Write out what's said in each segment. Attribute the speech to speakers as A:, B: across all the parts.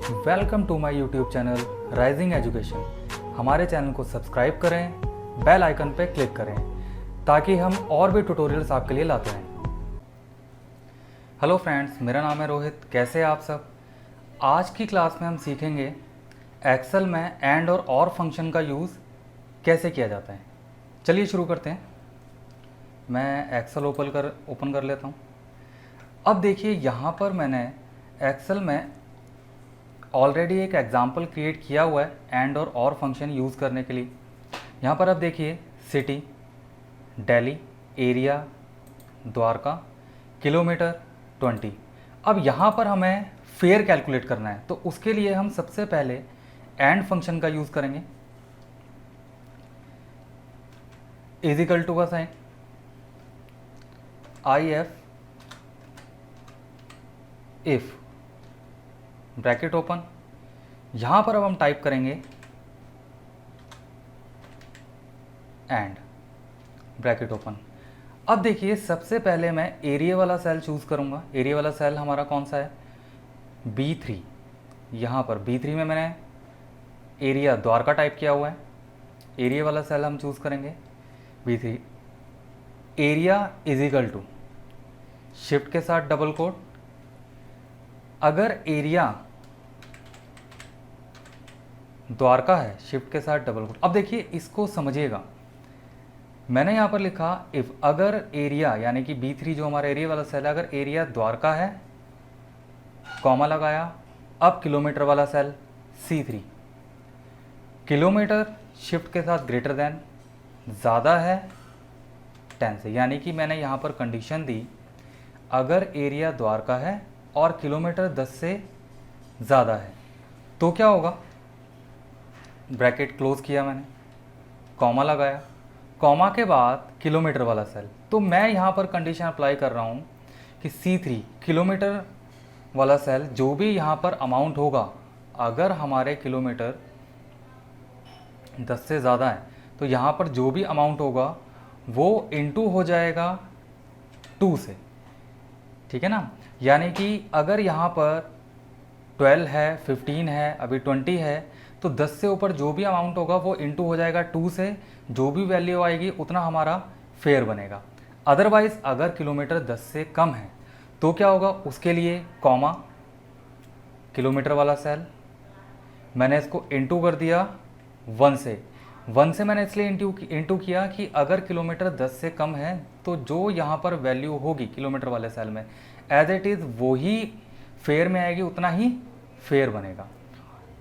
A: Welcome to my YouTube channel rising education. हमारे channel को subscribe करें, बेल आइकन पर क्लिक करें ताकि हम और भी ट्यूटोरियल्स आपके लिए लाते रहें। हेलो फ्रेंड्स, मेरा नाम है रोहित। कैसे हैं आप सब? आज की क्लास में हम सीखेंगे एक्सेल में एंड और फंक्शन का यूज़ कैसे किया जाता है। चलिए शुरू करते हैं। मैं एक्सेल ओपन कर लेता हूँ। अब देखिए, यहाँ पर मैंने एक्सेल में ऑलरेडी एक एग्जाम्पल क्रिएट किया हुआ है एंड और फंक्शन यूज़ करने के लिए। यहाँ पर आप देखिए, city, Delhi, area, Dwarka, kilometre 20। अब यहाँ पर हमें फेयर कैलकुलेट करना है, तो उसके लिए हम सबसे पहले एंड फंक्शन का यूज़ करेंगे। इज इक्वल टू का sign, IF if, bracket open. यहां पर अब हम टाइप करेंगे एंड, ब्रैकेट ओपन। अब देखिए, सबसे पहले मैं एरिया वाला सेल चूज करूंगा। एरिया वाला सेल हमारा कौन सा है? B3। यहां पर B3 में मैंने एरिया द्वारका टाइप किया हुआ है। एरिया वाला सेल हम चूज करेंगे B3। Area is equal to, shift के साथ डबल कोट, अगर एरिया द्वारका है, शिफ्ट के साथ डबल कोट। अब देखिए, इसको समझिएगा। मैंने यहां पर लिखा इफ, अगर एरिया यानी कि B3 जो हमारा एरिया वाला सेल है, अगर एरिया द्वारका है, कॉमा लगाया। अब किलोमीटर वाला सेल C3, किलोमीटर शिफ्ट के साथ ग्रेटर देन, ज़्यादा है 10 से, यानी कि मैंने यहाँ पर कंडीशन दी अगर एरिया द्वारका है और किलोमीटर 10 से ज़्यादा है तो क्या होगा। ब्रैकेट क्लोज किया मैंने, कॉमा लगाया, कॉमा के बाद किलोमीटर वाला सेल। तो मैं यहाँ पर कंडीशन अप्लाई कर रहा हूँ कि C3 किलोमीटर वाला सेल, जो भी यहाँ पर अमाउंट होगा, अगर हमारे किलोमीटर 10 से ज़्यादा है तो यहाँ पर जो भी अमाउंट होगा वो इनटू हो जाएगा 2 से, ठीक है ना। यानी कि अगर यहाँ पर 12 है, 15 है, अभी 20 है, तो 10 से ऊपर जो भी अमाउंट होगा वो इनटू हो जाएगा 2 से। जो भी वैल्यू आएगी उतना हमारा फेयर बनेगा। अदरवाइज़ अगर किलोमीटर 10 से कम है तो क्या होगा, उसके लिए कॉमा, किलोमीटर वाला सेल, मैंने इसको इनटू कर दिया 1 से। 1 से मैंने इसलिए इंटू किया कि अगर किलोमीटर 10 से कम है तो जो यहाँ पर वैल्यू होगी किलोमीटर वाले सेल में एज इट इज़ वही फेयर में आएगी, उतना ही फेयर बनेगा।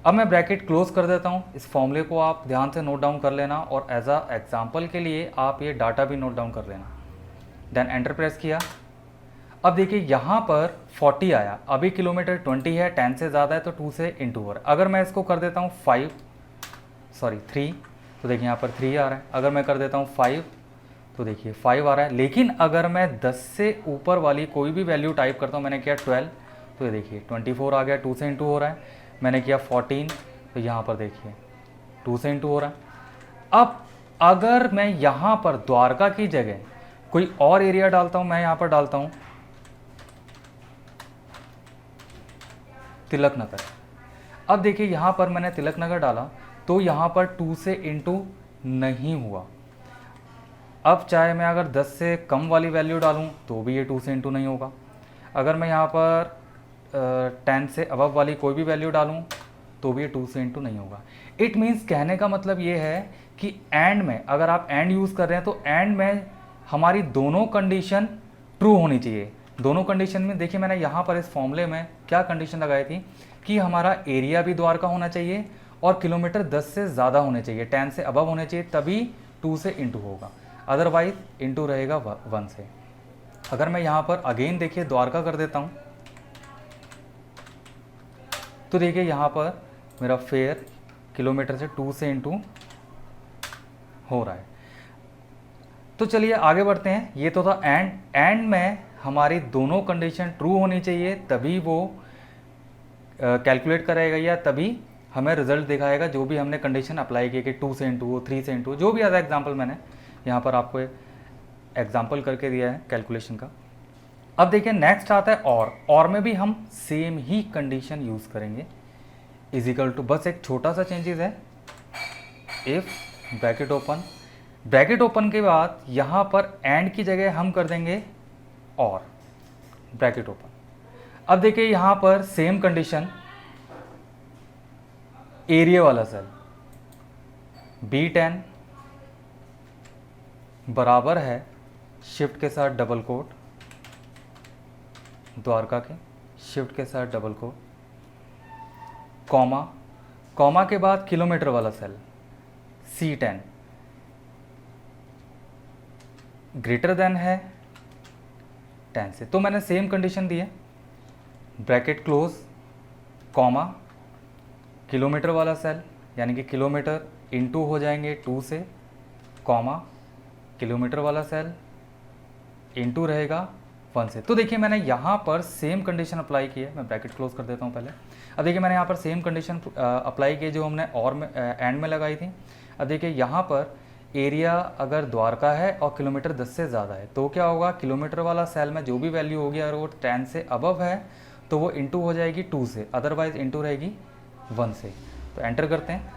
A: अब मैं ब्रैकेट क्लोज कर देता हूँ। इस फॉर्मूले को आप ध्यान से नोट डाउन कर लेना और एज अ एग्जाम्पल के लिए आप ये डाटा भी नोट डाउन कर लेना। देन एंटर प्रेस किया। अब देखिए, यहाँ पर 40 आया, अभी किलोमीटर 20 है, 10 से ज़्यादा है तो 2 से इंटू हो रहा है। अगर मैं इसको कर देता हूँ 3, तो देखिए यहाँ पर 3 आ रहा है। अगर मैं कर देता हूँ 5 तो देखिए 5 आ रहा है। लेकिन अगर मैं 10 से ऊपर वाली कोई भी वैल्यू टाइप करता हूँ, मैंने किया 12 तो ये देखिए 24 आ गया, 2 से इंटू हो रहा है। मैंने किया 14 तो यहाँ पर देखिए 2 से इंटू हो रहा है। अब अगर मैं यहाँ पर द्वारका की जगह कोई और एरिया डालता हूँ, मैं यहाँ पर डालता हूँ तिलक नगर। अब देखिए, यहाँ पर मैंने तिलक नगर डाला तो यहाँ पर 2 से इंटू नहीं हुआ। अब चाहे मैं अगर 10 से कम वाली वैल्यू डालूँ तो भी ये 2 से इंटू नहीं होगा। अगर मैं यहाँ पर 10 से अबव वाली कोई भी वैल्यू डालूँ तो भी ये 2 से इंटू नहीं होगा। इट मीन्स, कहने का मतलब ये है कि एंड में, अगर आप एंड यूज़ कर रहे हैं तो एंड में हमारी दोनों कंडीशन ट्रू होनी चाहिए। दोनों कंडीशन में देखिए, मैंने यहाँ पर इस फॉर्मूले में क्या कंडीशन लगाई थी कि हमारा एरिया भी द्वारका होना चाहिए और किलोमीटर 10 से ज़्यादा होने चाहिए, 10 से अबव होने चाहिए, तभी 2 से इंटू होगा, अदरवाइज इंटू रहेगा 1 से। अगर मैं यहाँ पर अगेन देखिए द्वारका कर देता हूँ तो देखिए यहाँ पर मेरा फेयर किलोमीटर से 2 से इंटू हो रहा है। तो चलिए आगे बढ़ते हैं। ये तो था एंड में हमारी दोनों कंडीशन ट्रू होनी चाहिए, तभी वो कैलकुलेट करेगा या तभी हमें रिजल्ट दिखाएगा जो भी हमने कंडीशन अप्लाई की कि 2 से इंटू हो, 3 से इंटू, जो भी आता एग्जाम्पल मैंने यहाँ पर आपको एग्जाम्पल करके दिया है कैलकुलेशन का। अब देखिए नेक्स्ट आता है और में भी हम सेम ही कंडीशन यूज़ करेंगे इज इक्वल टू, बस एक छोटा सा चेंजेस है, इफ ब्रैकेट ओपन के बाद यहाँ पर एंड की जगह हम कर देंगे और, ब्रैकेट ओपन। अब देखिए यहाँ पर सेम कंडीशन, एरिया वाला सेल B10 बराबर है शिफ्ट के साथ डबल कोट, द्वारका के शिफ्ट के साथ डबल कोट, कॉमा, कॉमा के बाद किलोमीटर वाला सेल C10 ग्रेटर देन है 10 से। तो मैंने सेम कंडीशन दी है, ब्रैकेट क्लोज, कॉमा, किलोमीटर वाला सेल यानी कि किलोमीटर इनटू हो जाएंगे 2 से, कॉमा, किलोमीटर वाला सेल इनटू रहेगा 1 से। तो देखिए मैंने यहाँ पर सेम कंडीशन अप्लाई की है, मैं ब्रैकेट क्लोज कर देता हूँ पहले। अब देखिए मैंने यहाँ पर सेम कंडीशन अप्लाई की जो हमने और में एंड में लगाई थी। अब देखिए यहाँ पर एरिया अगर द्वारका है और किलोमीटर 10 से ज़्यादा है तो क्या होगा, किलोमीटर वाला सेल में जो भी वैल्यू होगी अगर वो 10 से अबव है तो वो इनटू हो जाएगी 2 से, अदरवाइज इनटू रहेगी 1 से। तो एंटर करते हैं।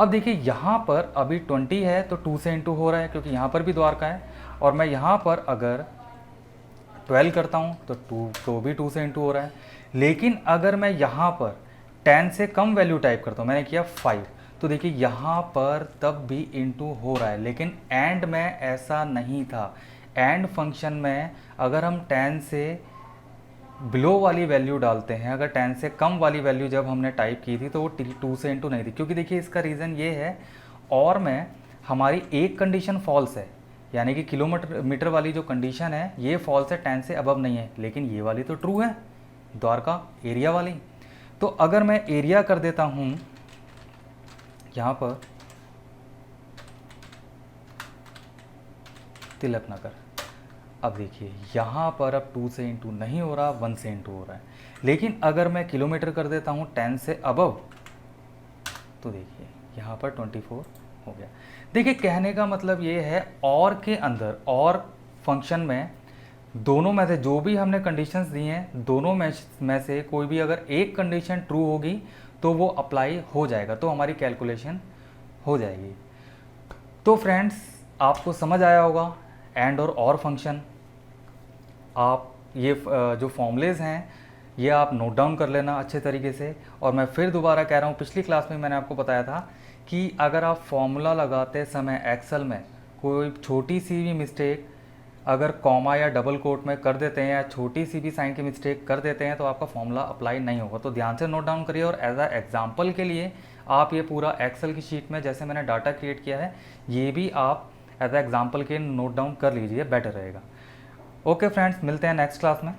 A: अब देखिए यहाँ पर अभी 20 है तो 2 से इनटू हो रहा है क्योंकि यहाँ पर भी द्वारका है, और मैं यहाँ पर अगर 12 करता हूँ तो भी 2 से इनटू हो रहा है। लेकिन अगर मैं यहाँ पर 10 से कम वैल्यू टाइप करता हूँ, मैंने किया 5, तो देखिए यहाँ पर तब भी इनटू हो रहा है। लेकिन एंड में ऐसा नहीं था, एंड फंक्शन में अगर हम 10 से बिलो वाली वैल्यू डालते हैं, अगर 10 से कम वाली वैल्यू जब हमने टाइप की थी तो वो 2 से इनटू नहीं थी, क्योंकि देखिए इसका रीज़न ये है, और में हमारी एक कंडीशन फॉल्स है, यानी कि किलोमीटर वाली जो कंडीशन है ये फॉल्स है, 10 से अबव नहीं है, लेकिन ये वाली तो ट्रू है, द्वारका एरिया वाली। तो अगर मैं एरिया कर देता हूँ यहाँ पर तिलक नगर, अब देखिए यहाँ पर अब 2 से इनटू नहीं हो रहा, 1 से इनटू हो रहा है। लेकिन अगर मैं किलोमीटर कर देता हूँ 10 से अबव, तो देखिए यहाँ पर 24 हो गया। देखिए कहने का मतलब ये है, और के अंदर और फंक्शन में दोनों में से जो भी हमने कंडीशंस दी हैं, दोनों में से कोई भी अगर एक कंडीशन ट्रू होगी तो वो अप्लाई हो जाएगा, तो हमारी कैलकुलेशन हो जाएगी। तो फ्रेंड्स आपको समझ आया होगा एंड और फंक्शन। आप ये जो फॉर्मूलेज हैं ये आप नोट डाउन कर लेना अच्छे तरीके से। और मैं फिर दोबारा कह रहा हूँ, पिछली क्लास में मैंने आपको बताया था कि अगर आप फॉर्मूला लगाते समय एक्सेल में कोई छोटी सी भी मिस्टेक अगर कॉमा या डबल कोट में कर देते हैं या छोटी सी भी साइन की मिस्टेक कर देते हैं तो आपका फॉर्मूला अप्लाई नहीं होगा। तो ध्यान से नोट डाउन करिए, और एज अ एग्जाम्पल के लिए आप ये पूरा एक्सेल की शीट में जैसे मैंने डाटा क्रिएट किया है ये भी आप एज अ एग्जाम्पल के नोट डाउन कर लीजिए, बेटर रहेगा। ओके फ्रेंड्स, मिलते हैं नेक्स्ट क्लास में।